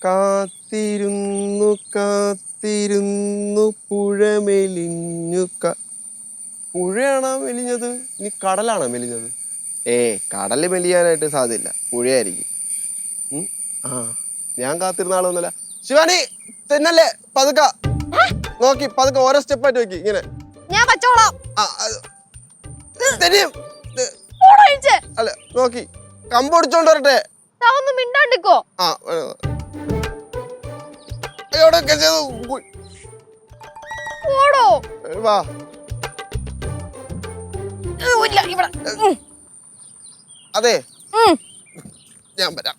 കാത്തിരുന്നു കാത്തിരുന്നു പുഴ മെലിഞ്ഞു. പുഴയാണോ മെലിഞ്ഞത്, ഇനി കടലാണോ മെലിഞ്ഞത്? കടല് മെലിയാനായിട്ട് സാധ്യമില്ല, പുഴയായിരിക്കും. ആ ഞാൻ കാത്തിരുന്ന ആളൊന്നുമല്ല. ശിവാനി തന്നല്ലേ, പതുക്ക നോക്കി, പതുക്കെ ഓരോ സ്റ്റെപ്പായിട്ട് നോക്കി ഇങ്ങനെ. ഞാൻ പച്ചോളാം. അല്ല നോക്കി കമ്പൊടിച്ചോണ്ട് വരട്ടെ. ഒന്ന് മിണ്ടാണ്ടിക്കോ. വാ. അതെ ഞാൻ വരാം.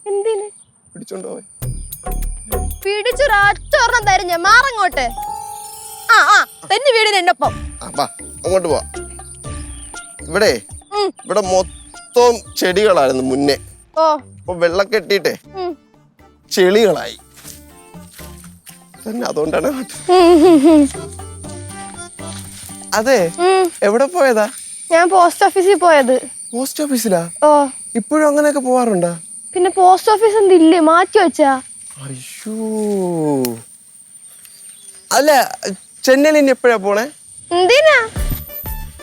എന്തിന് പിടിച്ചോണ്ട് പോയി? പിടിച്ചൊരൊറ്റൊരെണ്ണം തരും ഞാൻ. മാറങ്ങോട്ട്. തന്നെ വീടിന് എന്റെ ഒപ്പം. അങ്ങോട്ട് പോവാ. ഇവിടെ മൊത്തം ചെടികളായിരുന്നു മുന്നേ. ഇപ്പൊ വെള്ളം കെട്ടിട്ടെ ചെളികളായി തന്നെ. അതുകൊണ്ടാണ്. അതെ എവിടെ പോയതാ? ഞാൻ പോസ്റ്റ് ഓഫീസിൽ പോയത്. പോസ്റ്റ് ഓഫീസിലാ? ഇപ്പോഴും അങ്ങനെയൊക്കെ പോവാറുണ്ടോ? പിന്നെ പോസ്റ്റ് ഓഫീസ് എന്തില്ലേ, മാറ്റി വെച്ചാ? അയ്യോ, അല്ല ചെന്നൈയിൽ ഇനി എപ്പോഴാ പോണേ? എന്തിനാ?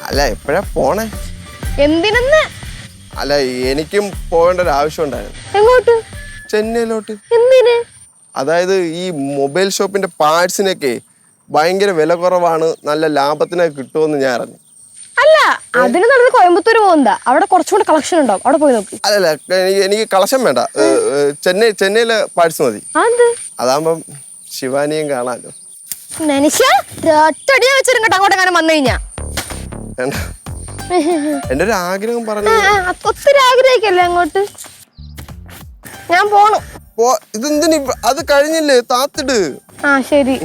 അല്ല എപ്പോഴാ പോണേ? എന്തിനെന്ന്? അല്ല എനിക്കും പോകേണ്ട ഒരു ആവശ്യം ഉണ്ടായിരുന്നു. എങ്ങോട്ട്? ചെന്നൈയിലോട്ട്. എന്തിന്? അതായത് ഈ മൊബൈൽ ഷോപ്പിന്റെ പാർട്സിനൊക്കെ ഭയങ്കര വില കുറവാണ്, നല്ല ലാഭത്തിനൊക്കെ കിട്ടുമെന്ന് ഞാൻ അറിഞ്ഞു. അല്ല അതിന് നല്ലത് കോയമ്പത്തൂർ പോകുന്നതാ, അവിടെ കുറച്ചുകൂടെ കളക്ഷൻ ഉണ്ടാവും, അവിടെ പോയി നോക്ക്. അല്ലല്ല എനിക്ക് കളക്ഷൻ വേണ്ട, ചെന്നൈയിലെ പാർട്സ് മതി. അതാകുമ്പം ശിവാനിയും കാണാലോ. എന്റെ ഒരു ആഗ്രഹം പറഞ്ഞു. ഒത്തിരി ആഗ്രഹിക്കല്ലേ അങ്ങോട്ട്. ഞാൻ പോണു. ഇതെന്തിന്? അത് കഴിഞ്ഞില്ലേ, താത്തിട്. ശരി.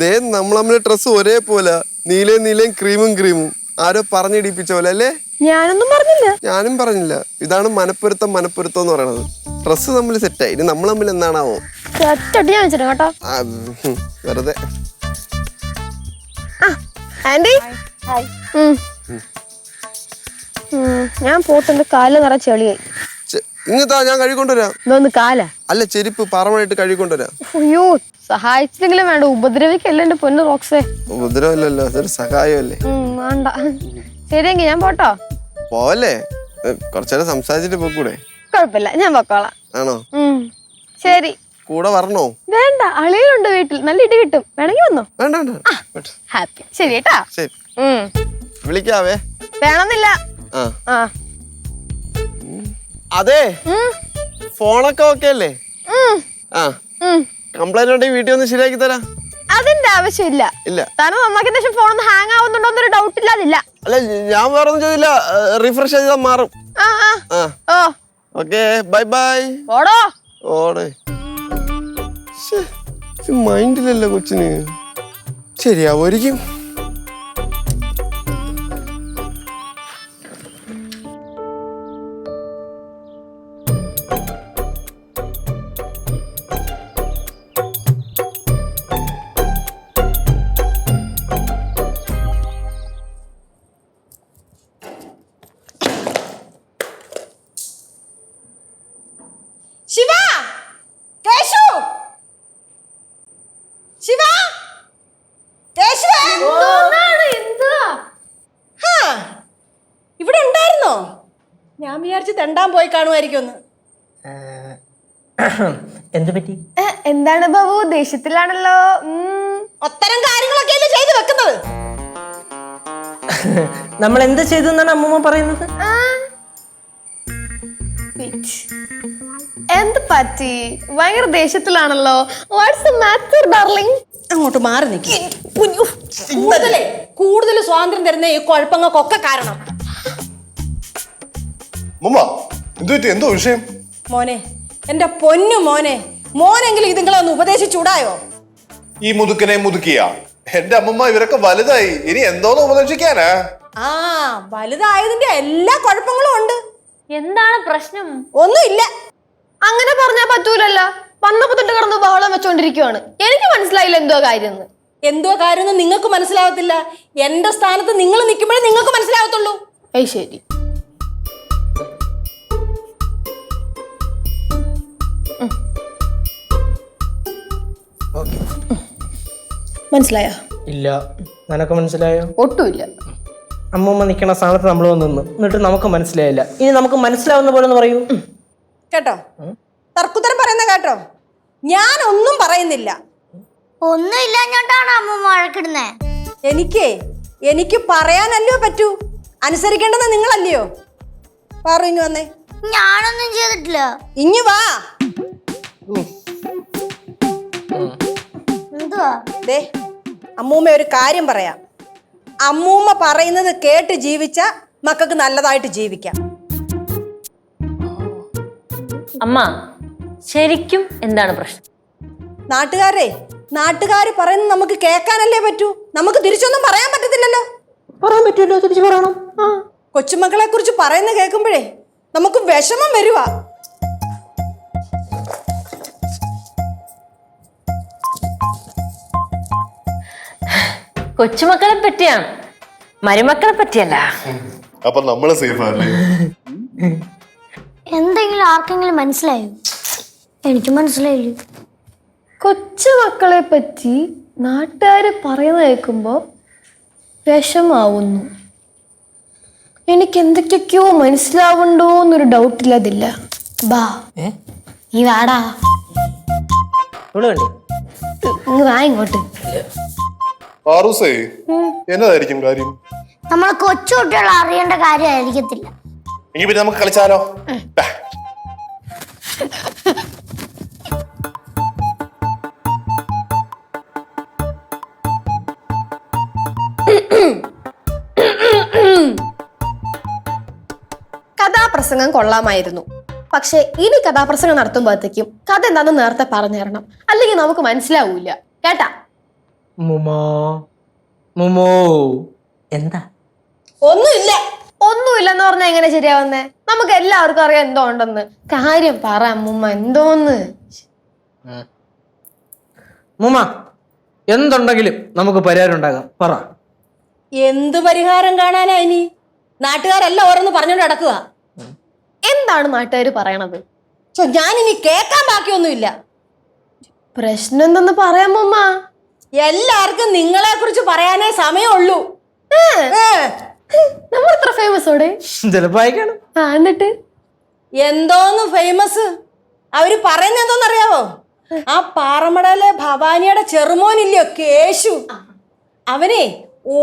ദേ നമ്മൾ ഡ്രസ് ഒരേപോലെ, നീലയും ക്രീമും ആരോ പറഞ്ഞിടിപ്പിച്ച പോലെ അല്ലേ? ഞാനൊന്നും പറഞ്ഞില്ല. ഞാനും പറഞ്ഞില്ല. ഇതാണ് മനപ്പൊരുത്തം എന്ന് പറയണത്. ഡ്രസ് തമ്മിൽ സെറ്റായി. ഇനി നമ്മൾ തമ്മിൽ എന്താണാവോ? വെറുതെ. ഞാൻ പോട്ടെന്റെ കാല് നിറ ചെളിയായി. ഇങ്ങത്താ, ഞാൻ കഴുകൊണ്ടുവരാം. അല്ല ചെരുപ്പ് പറമണിട്ട് കഴുകൊണ്ടുവരാം. അയ്യോ സഹായിച്ചെങ്കിലും വേണ്ട, ഉപദ്രവിക്കല്ലേ എന്റെ പൊന്നു റോക്സേ. ഉപദ്രവമല്ലല്ലോ, അതൊരു സഹായമല്ലേ. വേണ്ട. ശരിയെങ്കിൽ ഞാൻ പോട്ടോ. പോവല്ലേ, കുറച്ചേരം സംസാരിച്ചിട്ട് പോക്കൂടെ? കുഴപ്പമില്ല, ഞാൻ പൊക്കോളാം. ആണോ? ശരി. കൂടെ വരണോ? വേണ്ട, അളിയനുണ്ട് വീട്ടിൽ, നല്ല ഇടി കിട്ടും, വേണമെങ്കിൽ വന്നോ. വേണ്ട. ഹാപ്പി. ശരി കേട്ടാ. ശരി, വിളിക്കാവേ. വേണമെന്നില്ല. അതെ ഫോണൊക്കെ ഓക്കെ അല്ലേ? കംപ്ലൈന്റ് ഉണ്ടെങ്കിൽ വീട്ടിൽ ഒന്ന് ശരിയാക്കി തരാം. അതിന്റെ ആവശ്യമില്ല. താനും നന്നാക്കിയ ശേഷം ഫോൺ ഹാങ് ആവുന്നുണ്ടോന്നൊരു ഡൗട്ട് ഇല്ലാതില്ല. അല്ല ഞാൻ വേറെ ഒന്നും ചോദിച്ചില്ല, റിഫ്രഷ് ചെയ്താൽ മാറും. Okay, bye. ഓടെ മൈൻഡിലല്ല കൊച്ചിന്. ശരിയാവുമായിരിക്കും. ഇവിടെ ഉണ്ടായിരുന്നോ? ഞാൻ വിചാരിച്ചു തെണ്ടാൻ പോയി കാണുമായിരിക്കും. എന്ത് പറ്റി? എന്താണ് ബാബു, ദേഷ്യത്തിലാണല്ലോ? അത്തരം കാര്യങ്ങളൊക്കെ ചെയ്തു വെക്കുന്നത്. നമ്മൾ എന്ത് ചെയ്തു എന്നാണ് അമ്മൂമ്മ പറയുന്നത്? എന്ത് പറ്റി? ഭയങ്കര ദേഷ്യത്തിലാണല്ലോ. What's the matter darling? അങ്ങോട്ട് മാറി നിൽക്കി. കൂടുതൽ സ്വാതന്ത്ര്യം തരുന്ന ഈ കുഴപ്പങ്ങൾക്കൊക്കെ കാരണം എന്തോ വിഷയം? മോനെ, എന്റെ പൊന്നു മോനെങ്കിലും ഇതുങ്ങളെ ഒന്ന് ഉപദേശിച്ചൂടായോ? ഈ മുതുക്കനെ മുതുക്കിയ എന്റെ അമ്മമ്മ ഇവരൊക്കെ വലുതായി, ഇനി എന്തോന്ന് ഉപദേശിക്കാനാ? വലുതായതിന്റെ എല്ലാ കുഴപ്പങ്ങളും ഉണ്ട്. എന്താണ് പ്രശ്നം? ഒന്നുമില്ല. അങ്ങനെ പറഞ്ഞാ പറ്റൂലല്ലോ. വന്നപ്പോ തൊട്ട് കിടന്ന് ബഹളം വെച്ചോണ്ടിരിക്കുവാണ്. എനിക്ക് മനസ്സിലായില്ല എന്തോ കാര്യം നിങ്ങൾക്ക് മനസ്സിലാവത്തില്ല. എന്റെ സ്ഥാനത്ത് നിങ്ങൾ നിൽക്കുമ്പോഴേ നിങ്ങൾക്ക് മനസ്സിലാവത്തുള്ളൂ. ശരി. മനസ്സിലായോ? ഇല്ല. നിനക്ക് മനസ്സിലായോ? ഒട്ടുമില്ല. അമ്മൂമ്മ നിൽക്കണ സ്ഥാനത്ത് നമ്മൾ വന്ന് നിന്ന് എന്നിട്ട് നമുക്ക് മനസ്സിലായില്ല. ഇനി നമുക്ക് മനസ്സിലാവുന്ന പോലെ ഒന്ന് പറയൂ. കേട്ടോ, തർക്കുത്തരം പറയുന്ന കേട്ടോ. ഞാൻ ഒന്നും പറയുന്നില്ല. ഒന്നും ഇല്ലാഞ്ഞോണ്ടാണ് അമ്മൂമ്മ വഴക്കിടുന്നേ. എനിക്ക് പറയാനല്ലോ പറ്റൂ. അനുസരിക്കേണ്ടത് നിങ്ങളല്ലയോ? പാറു ഇങ്ങ് വന്നേ. ഞാനൊന്നും ചെയ്തിട്ടില്ല. ഇങ്ങ് വാ. എന്തുവാ? ദേ, അമ്മൂമ്മ ഒരു കാര്യം പറയാം. അമ്മൂമ്മ പറയുന്നത് കേട്ട് ജീവിച്ച മക്കൾക്ക് നല്ലതായിട്ട് ജീവിക്കാം. അമ്മ ശരിക്കും എന്താണ് പ്രശ്നം? നാട്ടുകാര് പറയുന്നത് നമുക്ക് കേൾക്കാനല്ലേ പറ്റൂ. നമുക്ക് തിരിച്ചൊന്നും പറയാൻ പറ്റത്തില്ലല്ലോ. പറയാൻ പറ്റുമല്ലോ, തിരിച്ചു പറയണം. കൊച്ചുമക്കളെ കുറിച്ച് പറയുന്ന കേൾക്കുമ്പോഴേ നമുക്ക് വിഷമം വരുവാ. കൊച്ചുമക്കളെ പറ്റിയാണ്, മരുമക്കളെ പറ്റിയല്ല. അപ്പൊ നമ്മള് സേഫ് അല്ലേ? എന്തെങ്കിലും ആർക്കെങ്കിലും മനസ്സിലായോ? എനിക്ക് മനസ്സിലായില്ല. കൊച്ചുമക്കളെ പറ്റി നാട്ടുകാർ പറയുന്നത് കേൾക്കുമ്പോൾ വിഷമാവുന്നു. എനിക്ക് എന്തൊക്കെയൊക്കെയോ മനസ്സിലാവുണ്ടോ എന്നൊരു ഡൗട്ടില്ലതില്ല. ബാ, നീ വാടാ, ഇവിടെ വേണ്ടി ഇങ്ങ് വാ ഇങ്ങോട്ട്. പാറൂസേ, എന്നതായിരിക്കും കാര്യം? നമ്മളെ കൊച്ചു കുട്ടികൾ അറിയേണ്ട കാര്യമായിരിക്കത്തില്ല. എങ്കിൽ പിന്നെ നമുക്ക് കളിച്ചാലോ? കഥാപ്രസംഗം കൊള്ളാമായിരുന്നു. പക്ഷെ ഇനി കഥാപ്രസംഗം നടത്തുമ്പോഴത്തേക്കും കഥ എന്താന്ന് നേരത്തെ പറഞ്ഞു തരണം, അല്ലെങ്കിൽ നമുക്ക് മനസ്സിലാവൂല. കേട്ടാ? എന്താ? ഒന്നുമില്ലെന്ന് പറഞ്ഞാൽ എങ്ങനെ ശരിയാവുന്നേ? നമുക്ക് എല്ലാവർക്കും അറിയാം എന്തോ ഉണ്ടെന്ന്. കാര്യം പറ അമ്മൂമ്മ, എന്തോന്ന്? മുമ്മ, എന്തുണ്ടെങ്കിലും നമുക്ക് പരിഹാരം ഉണ്ടാകാം. പറ. എന്ത് പരിഹാരം കാണാനാ ഇനി? നാട്ടുകാരല്ല ഓരോന്ന് പറഞ്ഞോണ്ട് നടക്കുക. എന്താണ് നാട്ടുകാർ പറയണത്? ഞാനിനി കേൾക്കാൻ ബാക്കിയൊന്നുമില്ല. പ്രശ്നം എന്തെന്ന് പറയാമ്മ? എല്ലാവർക്കും നിങ്ങളെ കുറിച്ച് പറയാനേ സമയമുള്ളൂ. നമ്മൾ ഇത്ര ഫേമസ് ഓടെ? ചിലപ്പോ അയക്കണം. എന്നിട്ട് എന്തോന്ന് ഫേമസ്? അവര് പറയുന്ന എന്തോന്നറിയാവോ? ആ പാറമടയിലെ ഭവാനിയുടെ ചെറുമോനില്ലയോ കേശു, അവനെ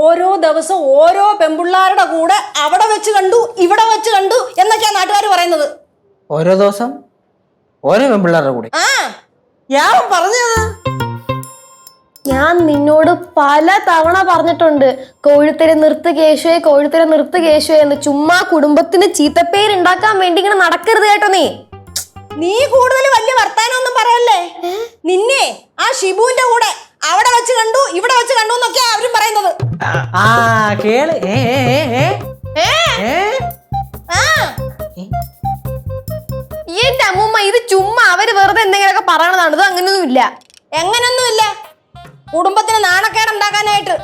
ഓരോ ദിവസം ഓരോ പെൺപിള്ളാരുടെ കൂടെ അവിടെ വെച്ച് കണ്ടു, ഇവിടെ വെച്ച് കണ്ടു എന്നൊക്കെയാ നാട്ടുകാർ പറയുന്നത്. ഓരോ ദിവസം ഓരോ പെൺപിള്ളേരുടെ കൂടെ? ഞാൻ പറഞ്ഞത്. ഞാൻ നിന്നോട് പല തവണ പറഞ്ഞിട്ടുണ്ട്, കോഴിത്തര നിർത്ത് കേശുവേ, കോഴിത്തര നിർത്ത് കേശുവേ എന്ന്. ചുമ്മാ കുടുംബത്തിന് ചീത്തപ്പേരുണ്ടാക്കാൻ വേണ്ടി ഇങ്ങനെ നടക്കരുത് കേട്ടോ. നീ കൂടുതൽ വലിയ വർത്താനൊന്നും പറയല്ലേ. നിന്നെ ആ ഷിബുവിന്റെ കൂടെ അവിടെ വെച്ച് കണ്ടു, ഇവിടെ വെച്ച് കണ്ടു എന്നൊക്കെയാ അവരും പറയുന്നത്. കേള്. എന്റെ അമ്മൂമ്മ, ഇത് ചുമ്മാ അവര് വെറുതെ എന്തെങ്കിലുമൊക്കെ പറയണതാണ്. ഇത് അങ്ങനെയൊന്നുമില്ല. എങ്ങനൊന്നുമില്ല. കുടുംബത്തിന് നാണക്കേടുണ്ടാക്കാനായിട്ട്.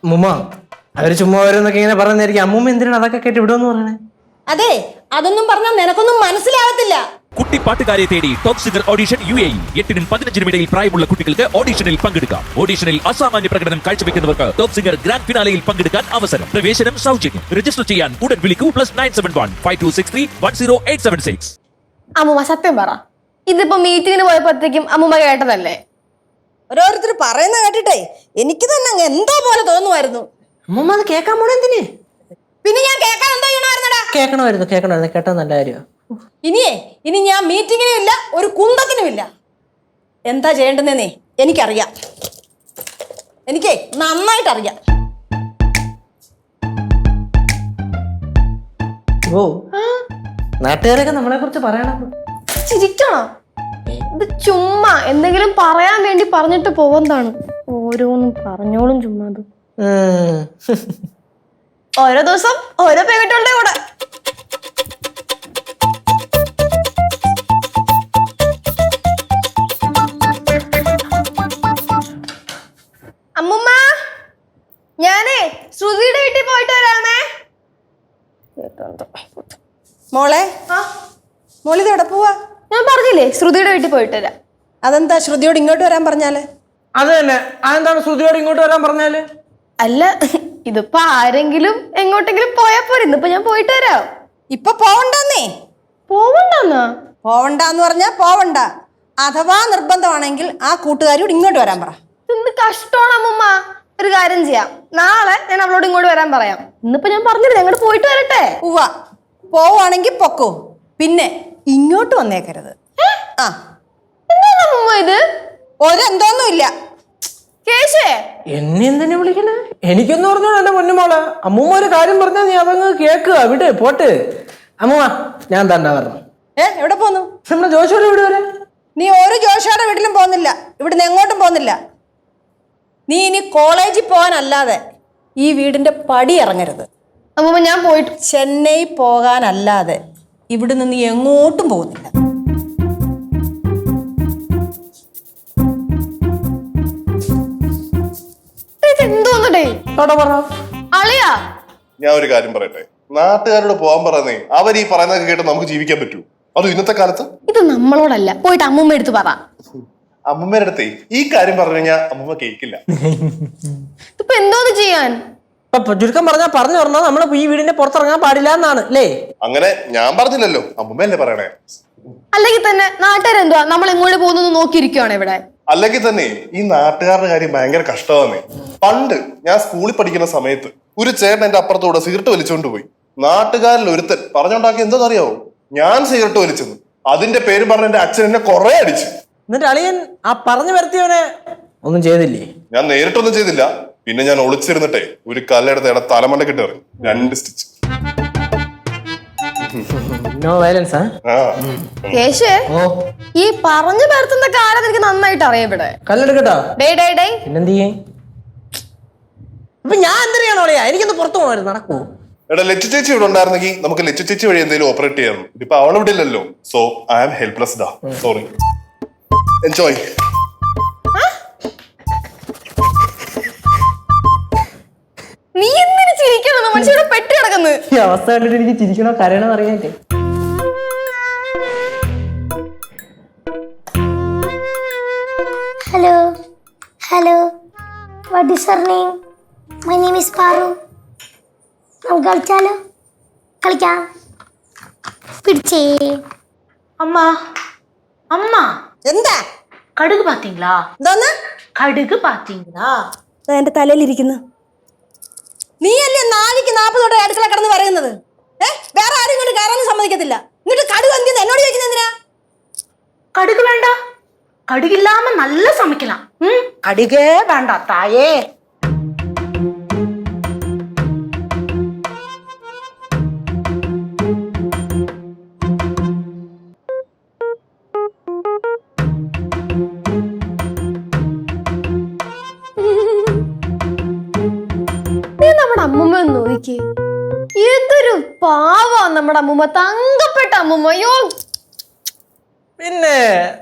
മുമ്മ, അവര് ചുമ്മാ ഓരോന്നൊക്കെ ഇങ്ങനെ പറയുന്നതായിരിക്കും. അമ്മൂമ്മ എന്തിനാണ് അതൊക്കെ കേട്ട് വിടുമെന്ന് പറയണേ? അതെ, അതൊന്നും പറഞ്ഞാൽ നിനക്കൊന്നും മനസ്സിലാവത്തില്ല. കുട്ടിപ്പാട്ടുകാരെ തേടി ടോപ്പ് സിംഗർ ഓഡിഷൻ UAE. 8-നും 15-നും ഇടയിൽ പ്രായമുള്ള കുട്ടികൾക്ക് ഓഡിഷനിൽ പങ്കെടുക്കാം. ഓഡിഷനിൽ അസാമാന്യ പ്രകടനം കാഴ്ചവെക്കുന്നവർക്ക് ടോപ്പ് സിംഗർ ഗ്രാൻഡ് ഫിനാലയിൽ പങ്കെടുക്കാൻ അവസരം. പ്രവേശനം സൗജന്യം. രജിസ്റ്റർ ചെയ്യാൻ ഉടൻ വിളിക്കൂ. +971 5263 10876. അമ്മൂമ്മ സത്യം പറ, ഇതിപ്പോ മീറ്റിങ്ങിന് പോയപ്പോഴത്തേക്കും അമ്മൂമ്മ കേട്ടതല്ലേ? ഓരോരുത്തർ പറയുന്ന കേട്ടിട്ടേ എനിക്ക് തന്നെ അങ്ങ് എന്തോ പോലെ തോന്നുമായിരുന്നു. അമ്മൂമ്മ അത് കേൾക്കാൻ പോണേ എന്തിന്? പിന്നെ ഞാൻ കേൾക്കാൻ എന്തോ ചെയ്യണമായിരുന്നടാ? കേൾക്കണമായിരുന്നു. കേട്ടാ നല്ല കാര്യമാണ്. ഇനി ഞാൻ മീറ്റിങ്ങിനും ഇല്ല, ഒരു കുന്തത്തിനുമില്ല. എന്താ ചെയ്യേണ്ടതെന്നേ എനിക്കറിയാം. എനിക്ക് നന്നായിട്ട് അറിയാം. ഓ, നാട്ടുകാരൊക്കെ നമ്മളെ കുറിച്ച് പറയണം. ചിരിക്കണോ? ഇത് ചുമ്മാ എന്തെങ്കിലും പറയാൻ വേണ്ടി പറഞ്ഞിട്ട് പോവന്താണ്. ഓരോന്നും പറഞ്ഞോളും ചുമ്മാ. അത് ഓരോ ദിവസം ഓരോ പെൺകുട്ടികളുടെ കൂടെ. അമ്മുമ്മ, ഞാനേ ശ്രുതിയുടെ വീട്ടിൽ പോയിട്ട് വരാമേ. മോളെ, മോളിത് എവിടെ പോവാ? ഞാൻ പറഞ്ഞില്ലേ ശ്രുതിയുടെ വീട്ടിൽ പോയിട്ട് വരാം. അതെന്താ ശ്രുതിയോട് ഇങ്ങോട്ട് വരാൻ പറഞ്ഞാല്? അത് തന്നെ. അതെന്താണ് ശ്രുതിയോട് ഇങ്ങോട്ട് വരാൻ പറഞ്ഞാല്? അല്ല, ഇതിപ്പോ ആരെങ്കിലും എങ്ങോട്ടെങ്കിലും പോയാ പോരെ. ഇന്നിപ്പോ ഞാൻ പോയിട്ട് വരാം. ഇപ്പൊ പോവണ്ടെന്നേ. പോവണ്ടെന്നാ? പോവണ്ടെന്ന് പറഞ്ഞാ പോവണ്ട. അഥവാ നിർബന്ധമാണെങ്കിൽ ആ കൂട്ടുകാരിയോട് ഇങ്ങോട്ട് വരാൻ പറ. ഇന്ന് കഷ്ടമാണ് അമ്മൂമ്മ. ഒരു കാര്യം ചെയ്യാം, നാളെ ഞാൻ അവളോട് ഇങ്ങോട്ട് വരാൻ പറയാം. ഇന്നിപ്പോ ഞാൻ പറഞ്ഞില്ല, അങ്ങോട്ട് പോയിട്ട് വരട്ടെ. ഉവ്വ, പോവാണെങ്കിൽ പൊക്കോ. പിന്നെ ഇങ്ങോട്ട് വന്നേക്കരുത്. ആ, എന്താണ് അമ്മൂമ്മ ഇത്? ഒരെന്തോന്നും ഇല്ല. കേശേ, എന്നെ എന്തിനാ വിളിക്കണേ? എനിക്കൊന്നും പറഞ്ഞോ എന്റെ പൊന്നുമോളെ. അമ്മൂമ്മ ഒരു കാര്യം പറഞ്ഞാൽ നീ അതങ്ങ് കേക്കുക. വിട്, പോട്ട്. അമ്മൂമ്മ, ഞാൻ എന്താ പറഞ്ഞു? എവിടെ പോന്നു? നമ്മുടെ ജോഷോടെ വീട് വരെ. നീ ഒരു ജോഷിയുടെ വീട്ടിലും പോകുന്നില്ല, ഇവിടുന്ന് എങ്ങോട്ടും പോകുന്നില്ല. നീ ഇനി കോളേജിൽ പോകാനല്ലാതെ ഈ വീടിന്റെ പടി ഇറങ്ങരുത്. അമ്മൂമ്മ ഞാൻ പോയിട്ട്. ചെന്നൈ പോകാനല്ലാതെ ഇവിടുന്ന് നീ എങ്ങോട്ടും പോകുന്നില്ല. എന്തോന്നടേ അളിയാ? ഞാൻ ഒരു കാര്യം പറയട്ടെ, നാട്ടുകാരോട് പോകാൻ പറയുന്നേ അവർ ഈ പറയുന്നതൊക്കെ കേട്ട് നമുക്ക് ജീവിക്കാൻ പറ്റൂ? അതും ഇന്നത്തെ കാലത്ത്. ഇത് നമ്മളോടല്ല, പോയിട്ട് അമ്മൂമ്മ എടുത്ത് പറ. അമ്മമ്മയുടെ അടുത്തേ ഈ കാര്യം പറഞ്ഞു കഴിഞ്ഞാൽ അമ്മമ്മ കേൾക്കില്ല. ഇപ്പൊ എന്തോന്ന് ചെയ്യാൻ? ചുരുക്കം പറഞ്ഞാൽ പറഞ്ഞു പറഞ്ഞാൽ നമ്മള് ഈ വീടിന്റെ പുറത്തിറങ്ങാൻ പാടില്ല എന്നാണ് അല്ലേ? അങ്ങനെ ഞാൻ പറഞ്ഞില്ലല്ലോ, അമ്മമ്മയല്ലേ പറയണേ. അല്ലെങ്കിൽ തന്നെ നാട്ടുകാരെന്തുവാ നമ്മൾ എങ്ങോട്ട് പോകുന്നു നോക്കിയിരിക്കുവാണ് ഇവിടെ. അല്ലെങ്കിൽ തന്നെ ഈ നാട്ടുകാരുടെ കാര്യം ഭയങ്കര കഷ്ടമാണേ. പണ്ട് ഞാൻ സ്കൂളിൽ പഠിക്കുന്ന സമയത്ത് ഒരു ചേട്ടൻ എന്റെ അപ്പുറത്തൂടെ സിഗരറ്റ് വലിച്ചുകൊണ്ട് പോയി. നാട്ടുകാരിൽ ഒരുത്തൻ പറഞ്ഞുണ്ടാക്കി എന്താണെന്നറിയാവോ? ഞാൻ സിഗരറ്റ് വലിച്ചെന്ന്. അതിന്റെ പേര് പറഞ്ഞ എന്റെ അച്ഛൻ എന്നെ കുറെ അടിച്ചു. എന്നിട്ട് അളിയൻ ആ പറഞ്ഞു വരുത്തിയവനെ ഒന്നും ചെയ്തില്ലേ? ഞാൻ നേരിട്ടൊന്നും ചെയ്തില്ല. പിന്നെ ഞാൻ ഒളിച്ചിരുന്നിട്ടെ ഒരു കല്ലെടുത്ത് ഇട തലമണ്ടക്കിട്ട് എറിഞ്ഞു 2 സ്റ്റിച്ച്. No violence. കേശേ, ഈ പറഞ്ഞു പരത്തുന്ന കാലം എനിക്ക് നന്നായിട്ട് അറിയാം ഇവിടെ. കല്ലെടുക്കട്ടോ? പിന്നെന്ത് ചെയ്യേ? ഇപ്പൊ ഞാൻ എന്തിനാണോ അളിയാ? എനിക്കൊന്ന് പുറത്തു പോകണമായിരുന്നു. നടക്കുവോ? എടാ, ലച്ചു ചേച്ചി ഇവിടെ ഉണ്ടായിരുന്നെങ്കിൽ നമുക്ക് ലച്ചു ചേച്ചി വഴി എന്തെങ്കിലും ഓപ്പറേറ്റ് ചെയ്യാം. ഇതിപ്പോ അവളിവിടെ ഇല്ലല്ലോ. So I am helpless. ഡാ, സോറി. എൻജോയ്. നീ എന്തിനു ചിരിക്കണം? മനുഷ്യരുടെ പെട്ടി കിടക്കുന്നു. ഈ അവസ്ഥ കണ്ടിട്ട് എനിക്ക് ചിരിക്കണോ കരയണോ അറിയാറ്റേ. Hello hello, what is your name? My name is Paru. നമുക്ക് കളിച്ചാലോ? കളിക്കാം. പിടിച്ചേ. அம்மா அம்மா എന്താ? கடுகு பாத்தீங்களா? എന്തോന്ന്? கடுகு பாத்தீங்களா? എന്റെ തലയിലിരിക്കുന്നു. നീയല്ലേ 4ക്ക് 40 തൊട്ട് അടുക്കള കിടന്ന് പറയുന്നത്? വേറെ ആരും ഇങ്ങോട്ട് കയറാനും സമ്മതിക്കത്തില്ല. എന്നിട്ട് കടുക് എന്തിനാ എന്നോട് ചോദിക്കുന്നത്? എന്തിനാ? கடுகு வேண்டாம், கடுகு இல்லாம நல்லா சமைக்கலாம். கடுகே வேண்டாம் தாயே. നമ്മുടെ അമ്മൂമ്മ നോക്കി, ഏതൊരു പാവാ നമ്മുടെ അമ്മൂമ്മ, തങ്കപ്പെട്ട അമ്മൂമ്മ. അയ്യോ, പിന്നെ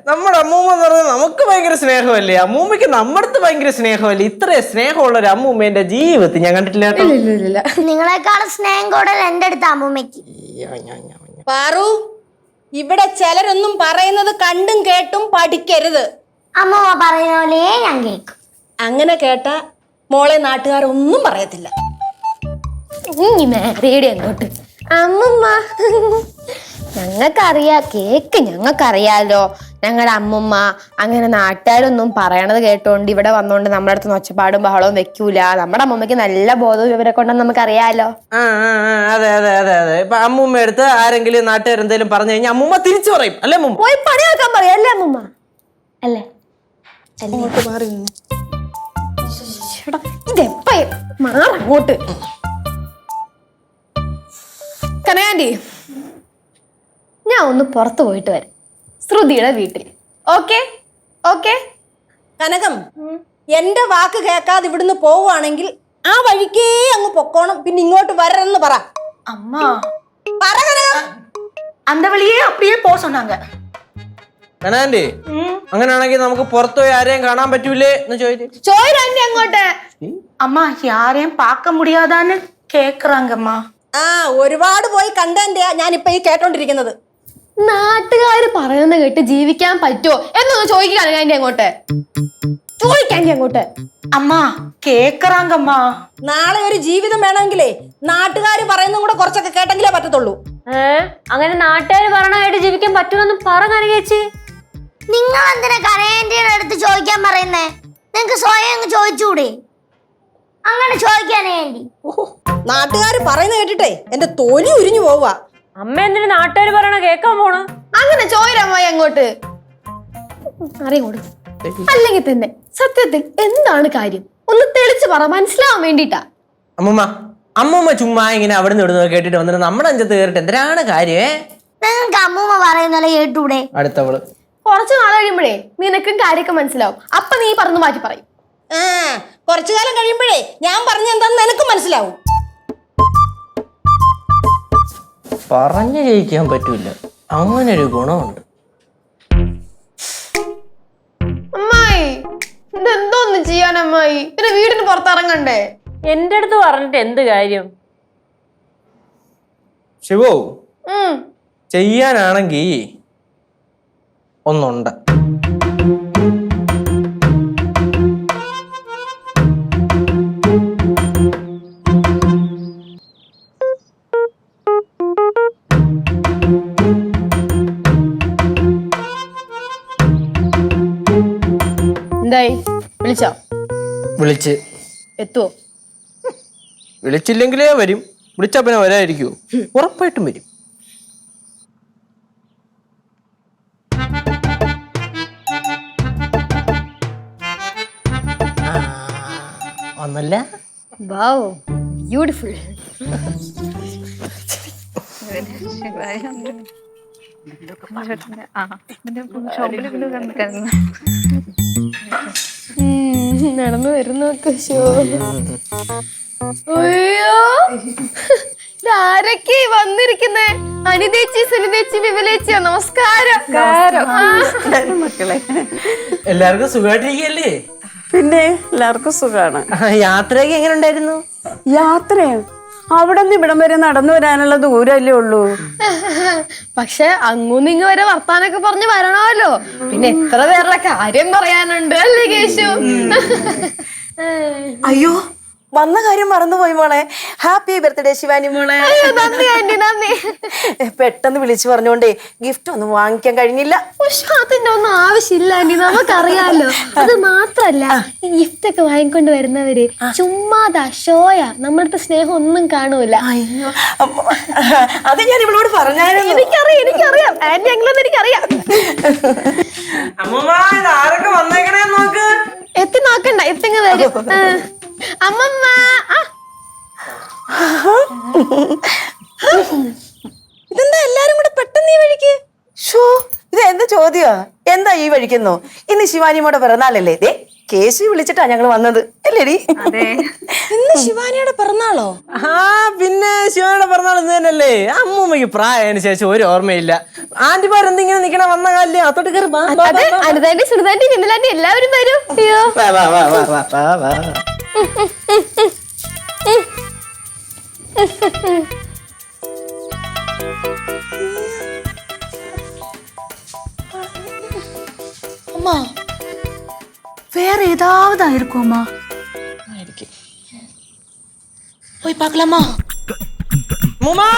നമ്മുടെ അമ്മൂമ്മ എന്ന് പറഞ്ഞാൽ നമുക്ക് ഭയങ്കര സ്നേഹമല്ലേ? അമ്മൂമ്മയ്ക്ക് നമ്മുടെ അടുത്ത് ഭയങ്കര സ്നേഹമല്ലേ? ഇത്രയും സ്നേഹമുള്ള ഒരു അമ്മൂമ്മ എന്റെ ജീവിതത്തിൽ ഞാൻ കണ്ടിട്ടില്ല കേട്ടോ. നിങ്ങളെക്കാളും സ്നേഹം കൂടുതൽ എന്റെ അടുത്ത് അമ്മൂമ്മയ്ക്ക്. പാറു, ഇവിടെ ചിലരൊന്നും പറയുന്നത് കണ്ടും കേട്ടും പഠിക്കരുത്. അമ്മൂമ്മ പറയുന്ന പോലെ ഞാൻ കേൾക്കും. അങ്ങനെ കേട്ട മോളെ നാട്ടുകാരൊന്നും പറയത്തില്ല. മേരയുടെ അങ്ങോട്ട്. അമ്മൂമ്മ, ഞങ്ങൾക്കറിയാ, കേക്ക് ഞങ്ങൾക്കറിയാലോ. ഞങ്ങളുടെ അമ്മൂമ്മ അങ്ങനെ നാട്ടുകാരൊന്നും പറയണത് കേട്ടോണ്ട് ഇവിടെ വന്നോണ്ട് നമ്മുടെ അടുത്ത് ഒച്ചപ്പാടും ബഹളവും വെക്കൂല. നമ്മുടെ അമ്മൂമ്മയ്ക്ക് നല്ല ബോധവും ഇവരൊക്കെ ഉണ്ടെന്ന് നമുക്കറിയാലോ. അതെ അതെ അതെ അതെ. ഇപ്പൊ അമ്മൂമ്മ എടുത്ത് ആരെങ്കിലും നാട്ടുകാരെന്തെങ്കിലും പറഞ്ഞു കഴിഞ്ഞാൽ അമ്മൂമ്മ തിരിച്ചു പറയും അല്ലേ? അമ്മൂമ്മ പോയി പണിയാക്കാൻ പറയാം അല്ലേ അമ്മൂമ്മ? അല്ലേ? ഇതെപ്പ മാറങ്ങോട്ട്. കനകാന്റി, ഞാൻ ഒന്ന് പുറത്തു പോയിട്ട് വരാം, ശ്രുതിയുടെ വീട്ടിൽ. Okay okay? കനകം, എന്റെ വാക്ക് കേൾക്കാതെ ഇവിടുന്ന് പോവുകയാണെങ്കിൽ ആ വഴിക്കേ അങ്ങ് പൊക്കോണം. പിന്നെ ഇങ്ങോട്ട് വരണമെന്ന് പറ. அம்மா പറ കനകം. அந்த வழியே அப்படியே போக சொன்னாங்க. കനാൻഡി, അങ്ങനെയാണെങ്കിൽ നമുക്ക് പുറത്തുപോയി ആരെയും കാണാൻ പറ്റൂലേ എന്ന് ചോദിച്ചു. ചോദിരാന്റി അങ്ങോട്ട്. அம்மா யாரையும் பார்க்க முடியாதான்னு கேக்குறாங்கம்மா. ആ, ഒരുപാട് പോയി കണ്ടന്റെയാ ഞാനിപ്പൊ ഈ കേട്ടോണ്ടിരിക്കുന്നത്. നാട്ടുകാര് പറയുന്നത് കേട്ട് ജീവിക്കാൻ പറ്റുമോ എന്നൊന്ന് ചോദിക്കുകയാണ് കനകാന്റി അങ്ങോട്ട്. ചോദിക്കാണ്ടി അങ്ങോട്ട്. அம்மா கேக்குறாங்கம்மா. നാളെ ഒരു ജീവിതം വേണമെങ്കിലേ നാട്ടുകാർ പറയുന്നതും കൂടെ കുറച്ചൊക്കെ കേട്ടെങ്കിലേ പറ്റത്തുള്ളൂ. അങ്ങനെ നാട്ടുകാർ പറയണായിട്ട് ജീവിക്കാൻ പറ്റുമെന്ന് പറഞ്ഞ ചേച്ചി. നിങ്ങൾ എന്തിനാ കരയേന്റെ അടുത്ത് ചോദിക്കാൻ പറയുന്നേ? നിങ്ങക്ക് സ്വയം അങ്ങ് ചോദിച്ചൂടെ? അങ്ങനെ ചോദിക്കാനേ വേണ്ടി. നാട്ടുകാർ പറയുന്ന കേട്ടിട്ടേ എന്റെ തൊലി ഉരിഞ്ഞു പോവുക. അമ്മ എന്തിനു നാട്ടുകാർ പറയണ കേക്കാൻ പോണ? അങ്ങനെ ചോദിരമ്മായി അങ്ങോട്ട് അറിയോട്. അല്ലെങ്കിൽ തന്നെ സത്യത്തിൽ എന്താണ് കാര്യം ഒന്ന് തെളിച്ച് പറ, മനസ്സിലാവാൻ വേണ്ടിട്ടാ. അമ്മൂമ്മ ചുമ്മാ ഇങ്ങനെ അവിടെ നിന്ന് ഇവിടുന്ന് കേട്ടിട്ട് വന്നിട്ട് നമ്മുടെ അഞ്ചത്ത് കയറിട്ട് എന്തിനാണ് കാര്യമേ? നിങ്ങൾക്ക് അമ്മൂമ്മ പറയുന്നല്ലേ കേട്ടൂടെ? അടുത്തവള് കുറച്ചു നാൾ കഴിയുമ്പോഴേ നിനക്കും കാര്യമൊക്കെ മനസ്സിലാവും. അപ്പൊ നീ പറഞ്ഞു മാറ്റി പറയും. കുറച്ചു കാലം കഴിയുമ്പോഴേ ഞാൻ പറഞ്ഞ എന്താന്ന് നിനക്കും മനസ്സിലാവും. പറഞ്ഞു ജയിക്കാൻ പറ്റൂല, അങ്ങനെ ഒരു ഗുണമുണ്ട്. അമ്മായി ഇതെന്തോന്ന് ചെയ്യാനമ്മായി? പിന്നെ വീടിന് പുറത്തിറങ്ങണ്ടേ? എന്റെ അടുത്ത് പറഞ്ഞിട്ട് എന്ത് കാര്യം? ശിവോ, ചെയ്യാനാണെങ്കി ഒന്നുണ്ട്. എന്തായി? വിളിച്ചോ? വിളിച്ച് എത്തുവോ? വിളിച്ചില്ലെങ്കിലേ വരും, വിളിച്ചാ പിന്നെ വരാതിരിക്കൂ? ഉറപ്പായിട്ടും വരും. ഒന്നല്ല, വൗ ബ്യൂട്ടിഫുൾ. നടന്നു വരുന്നൊക്കെ ഷോ. അയ്യോ ഇതാരൊക്കെ വന്നിരിക്കുന്നേ? അനിതേച്ചി, സുനിതേച്ചി, വിമലേച്ചിയോ? നമസ്കാരം. മക്കളെ എല്ലാവർക്കും സുഖമായിട്ടിരിക്കല്ലേ? പിന്നെ എല്ലാവർക്കും സുഖാണ്. യാത്രയൊക്കെ എങ്ങനെ ഉണ്ടായിരുന്നു? യാത്രയോ? അവിടെ നിന്ന് ഇവിടം വരെ നടന്നു വരാനുള്ള ദൂരല്ലേ ഉള്ളൂ. പക്ഷെ അങ്ങൂന്ന് ഇങ്ങ് വരെ വർത്താനൊക്കെ പറഞ്ഞ് വരണമല്ലോ. പിന്നെ എത്ര പേരുടെ കാര്യം പറയാനുണ്ട് അല്ലേ കേശു? അയ്യോ, വന്ന കാര്യം മറന്നുപോയി മോളെ. ഹാപ്പി ബർത്ത്ഡേ ശിവാനി മോളെ. നന്ദി ആന്റി, നന്ദി. പെട്ടെന്ന് വിളിച്ചു പറഞ്ഞോണ്ടേ ഗിഫ്റ്റ് ഒന്നും വാങ്ങിക്കാൻ കഴിഞ്ഞില്ല. പക്ഷെ അതിന്റെ ഒന്നും ആവശ്യമില്ല ആന്റി, നമുക്കറിയാലോ. അത് മാത്രല്ല ഈ ഗിഫ്റ്റ് ഒക്കെ വാങ്ങിക്കൊണ്ട് വരുന്നവര് ചുമ്മാതാ ഷോയാ, നമ്മളടുത്ത് സ്നേഹം ഒന്നും കാണൂല. അയ്യോ, അത് ഞാൻ ഇവളോട് പറഞ്ഞായിരുന്നു. എനിക്കറിയാം ആന്റി എങ്ങനെയെന്ന് എനിക്കറിയാം. ആരൊക്കെ വന്നേക്കണേ നോക്ക്. എത്തി നോക്കണ്ട, എത്തിങ്ങ് വരും. അമ്മമ്മ ഇതെന്താ എല്ലാരും കൂടെ പെട്ടെന്ന് ഈ വഴിക്ക്? ഷോ, ഇത് എന്താ ചോദ്യാ? എന്താ ഈ വഴിക്കുന്നോ? ഇന്ന് ശിവാനിയുടെ പിറന്നാളല്ലേ? ദേ കേശു വിളിച്ചിട്ടാ ഞങ്ങൾ വന്നത് അല്ലേടി? ഇന്ന് ശിവാനിയുടെ പിറന്നാളോ? പിന്നെ ശിവയുടെ പിറന്നാൾ ഇന്ന് തന്നെയല്ലേ? അമ്മൂമ്മയ്ക്ക് പ്രായതിനു ശേഷം ഒരു ഓർമ്മയില്ല. ആന്റിമാരെന്തിങ്ങനെ നിക്കണ വന്ന കാലില് അത്തോട്ട് കയറി. അനുതാന്റി, സുനിതാന്റി, വിമലാന്റി എല്ലാവരും വരും. അയ്യോ அம்மா வேற ஏதாவது ஆயிருக்குமா? போய் பார்க்கலாமா? മുമാ,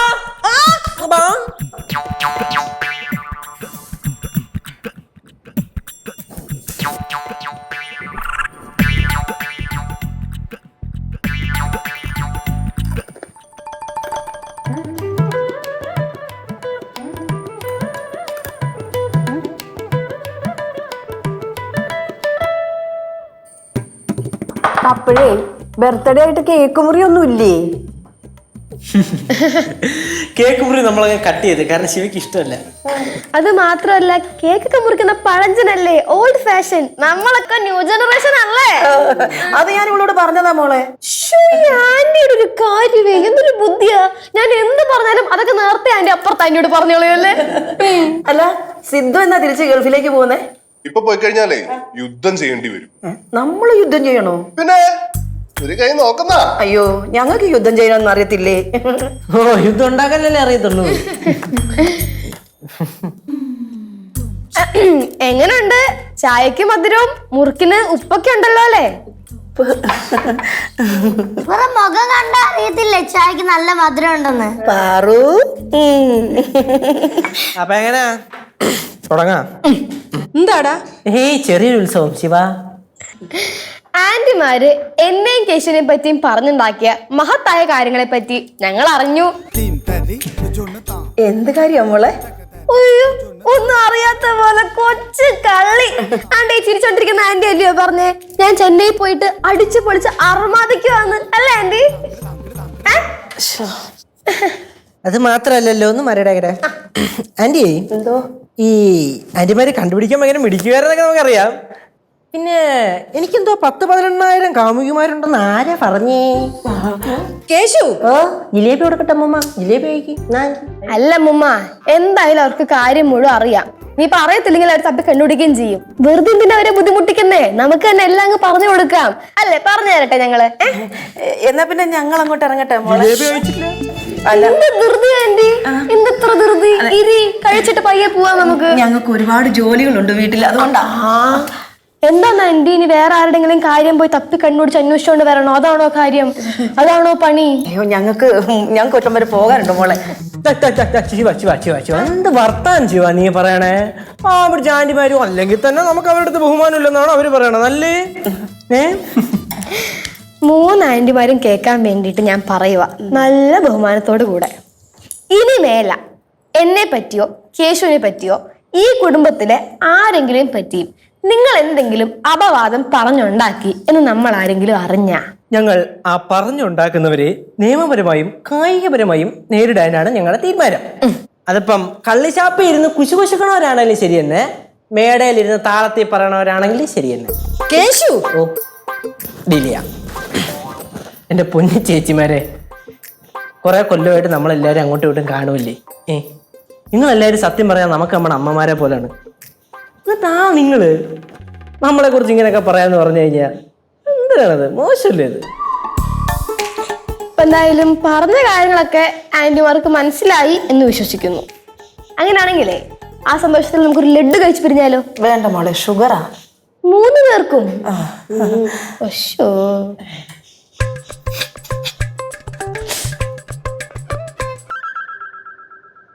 അപ്പോഴേ ബർത്ത്ഡേ ആയിട്ട് കേക്ക് മുറി ഒന്നും ഇല്ലേ? കേക്ക് മുറി നമ്മളങ്ങ് കട്ട് ചെയ്ത്, കാരണം ശിവയ്ക്ക് ഇഷ്ടമല്ല. അത് മാത്രമല്ല കേക്കൊക്കെ മുറിക്കുന്ന പഴഞ്ചനല്ലേ, ഓൾഡ് ഫാഷൻ. നമ്മളൊക്കെ ന്യൂ ജനറേഷൻ അല്ലേ? അത് ഞാൻ ഇവളോട് പറഞ്ഞതാ മോളെ. ആന്റിയുടെ ഒരു കാര്യമേ, എന്തൊരു ബുദ്ധിയാ. ഞാൻ എന്ത് പറഞ്ഞാലും അതൊക്കെ നേരത്തെ ആന്റി അപ്പുറത്ത് ആന്റിയോട് പറഞ്ഞോളൂല്ലേ. അല്ല, സിദ്ധു എന്നാ തിരിച്ച് ഗൾഫിലേക്ക് പോകുന്നേ? ഇപ്പൊ പോയി കഴിഞ്ഞാലേ യുദ്ധം ചെയ്യേണ്ടി വരും. നമ്മള് യുദ്ധം ചെയ്യണോ? പിന്നെ ഒരു കൈ നോക്കുന്ന. അയ്യോ, ഞങ്ങൾക്ക് യുദ്ധം ചെയ്യണമെന്ന് അറിയത്തില്ലേ? ഓ, യുദ്ധം ഉണ്ടാക്കാനല്ലേ അറിയത്തുള്ളൂ. എങ്ങനുണ്ട് ചായക്ക് മധുരവും മുറുക്കിന് ഉപ്പൊക്കെ ഉണ്ടല്ലോ അല്ലേ? ഇവരെ മുഖം കണ്ട അറിയത്തില്ലേ ചായക്ക് നല്ല മധുരം ഉണ്ടെന്ന്. പാറു അപ്പൊ എങ്ങനാ തുടങ്ങാം? എന്താടാ? ഏയ് ചെറിയൊരു ഉത്സവം ശിവ. ആന്റിമാര് എന്നെയും കേശുവിനെ പറ്റിയും പറഞ്ഞുണ്ടാക്കിയ മഹത്തായ കാര്യങ്ങളെ പറ്റി ഞങ്ങൾ അറിഞ്ഞു. എന്ത് കാര്യം മോളെ? ഉയ്യോ, ഒന്നും അറിയാത്ത പോലെ കൊച്ചു കള്ളി. ആന്റി ചിരിച്ചോണ്ടിരിക്കുന്ന ആന്റി അല്ലയോ പറഞ്ഞേ ഞാൻ ചെന്നൈ പോയിട്ട് അടിച്ചു പൊളിച്ച് അർമാദിക്കുവാന്ന് അല്ലേ ആന്റി? അത് മാത്രല്ലല്ലോ ഒന്ന് മരടകര ആന്റി. എന്തോ ഈ ആന്റിമാരെ കണ്ടുപിടിക്കാൻ ഭയങ്കര മിടിക്കുവാരെന്നൊക്കെ നമുക്കറിയാം. പിന്നെ എനിക്കെന്തോ 10-11,000 കാമുകിമാരുണ്ടെന്ന് ആരാ പറഞ്ഞേ? കേശു, ഓ ജിലേബി കൊടുക്കട്ടെ അമ്മൂമ്മ, ജിലേബി കഴിക്ക്. അല്ല മുമ്മ, എന്തായാലും അവർക്ക് കാര്യം മുഴുവൻ അറിയാം. നീ പറയത്തില്ലെങ്കിൽ അവർ തപ്പി കണ്ടുപിടിക്കുകയും ചെയ്യും. വെറുതെ എന്തിനാ അവരെ ബുദ്ധിമുട്ടിക്കുന്നേ? നമുക്ക് തന്നെ എല്ലാം അങ്ങ് പറഞ്ഞു കൊടുക്കാം അല്ലേ? പറഞ്ഞു തരട്ടെ ഞങ്ങള്. എന്നാ പിന്നെ ഞങ്ങൾ അങ്ങോട്ട് ഇറങ്ങട്ടെ മോളെ. ജിലേബി കഴിച്ചിട്ടില്ല. എന്ത് ധൃതി ആന്റി, എന്തെത്ര ധൃതി? ഇരി കഴിച്ചിട്ട് പയ്യെ പോവാം നമുക്ക്. ഞങ്ങൾക്ക് ഒരുപാട് ജോലികളുണ്ട് വീട്ടിൽ, അതുകൊണ്ടാ. എന്താന്ന് ആന്റി, ഇനി വേറെ ആരുടെങ്കിലും കാര്യം പോയി തപ്പി കണ്ടുപിടിച്ച് അന്വേഷിച്ചോണ്ട് വരണോ? അതാണോ കാര്യം? അതാണോ പണി? അയ്യോ ഞങ്ങൾക്ക് ഒറ്റം വരെ പോകാനുണ്ട് മോളെ. എന്ത് വർത്താൻ ശിവ നീ പറയണേ? ആ പിടിച്ച ആന്റിമാരും അല്ലെങ്കിൽ തന്നെ നമുക്ക് അവരുടെ അടുത്ത് ബഹുമാനം ഇല്ലെന്നാണ് അവര് പറയണത് അല്ലേ? 3 ആന്റിമാരും കേൾക്കാൻ വേണ്ടിയിട്ട് ഞാൻ പറയുക നല്ല ബഹുമാനത്തോടു കൂടെ. ഇനി മേല എന്നെ പറ്റിയോ കേശുവിനെ പറ്റിയോ ഈ കുടുംബത്തിലെ ആരെങ്കിലും പറ്റിയും നിങ്ങൾ എന്തെങ്കിലും അപവാദം പറഞ്ഞുണ്ടാക്കി എന്ന് നമ്മൾ ആരെങ്കിലും അറിഞ്ഞ ഞങ്ങൾ ആ പറഞ്ഞുണ്ടാക്കുന്നവരെ നിയമപരമായും കായികപരമായും നേരിടാനാണ് ഞങ്ങളുടെ തീരുമാനം. അതിപ്പം കള്ളിശാപ്പി ഇരുന്ന് കുശുകുശുക്കണവരാണെങ്കിലും ശരി തന്നെ, മേടയിലിരുന്ന് താളത്തിൽ പറയണവരാണെങ്കിലും ശരി തന്നെ. കേശു, ഓ ഡിലിയ എൻ്റെ പൊന്നു ചേച്ചിമാരെ, കുറെ കൊല്ലമായിട്ട് നമ്മളെല്ലാവരും അങ്ങോട്ടും ഇങ്ങോട്ടും കാണുമല്ലേ? നിങ്ങളെല്ലാവരും സത്യം പറയാൻ നമുക്ക് നമ്മുടെ അമ്മമാരെ പോലെയാണ്. എന്നിട്ടാ നിങ്ങള് നമ്മളെ കുറിച്ച് ഇങ്ങനെയൊക്കെ പറയാന്ന് പറഞ്ഞു കഴിഞ്ഞാൽ എന്തിനാണത്? മോശമല്ലേ അത്? എന്തായാലും പറഞ്ഞ കാര്യങ്ങളൊക്കെ ആന്റിമാർക്ക് മനസ്സിലായി എന്ന് വിശ്വസിക്കുന്നു. അങ്ങനെയാണെങ്കിലേ ആ സന്തോഷത്തിൽ നമുക്കൊരു ലഡ്ഡു കഴിച്ചു പിരിഞ്ഞാലോ? വേണ്ട മോളെ, ഷുഗറാ 3 പേർക്കും.